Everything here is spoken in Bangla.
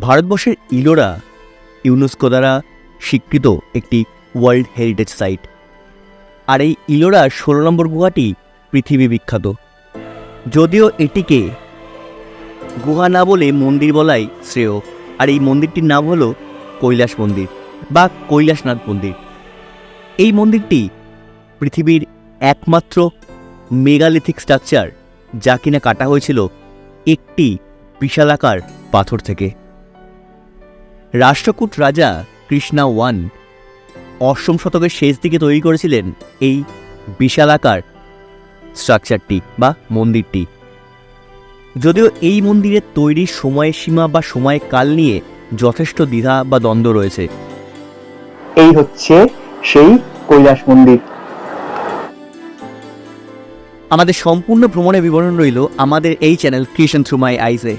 ভারতবর্ষের ইলোরা ইউনেস্কো দ্বারা স্বীকৃত একটি ওয়ার্ল্ড হেরিটেজ সাইট। আর এই ইলোরার 16 নম্বর গুহাটি পৃথিবী বিখ্যাত। যদিও এটিকে গুহা না বলে মন্দির বলাই শ্রেয়। আর এই মন্দিরটির নাম হলো কৈলাস মন্দির বা কৈলাসনাথ মন্দির। এই মন্দিরটি পৃথিবীর একমাত্র মেগালিথিক স্ট্রাকচার, যা কিনা কাটা হয়েছিল একটি বিশালাকার পাথর থেকে। রাষ্ট্রকূট রাজা কৃষ্ণা ওয়ান 8ম শতকের শেষ দিকে তৈরি করেছিলেন এই বিশালাকার স্ট্রাকচারটি বা মন্দিরটি। যদিও এই মন্দিরের তৈরির সময়সীমা বা সময়কাল নিয়ে যথেষ্ট দ্বিধা বা দ্বন্দ্ব রয়েছে। এই হচ্ছে সেই কৈলাস মন্দির। আমাদের সম্পূর্ণ ভ্রমণের বিবরণ রইল আমাদের এই চ্যানেল ক্রিয়েশন থ্রু মাই আইজে।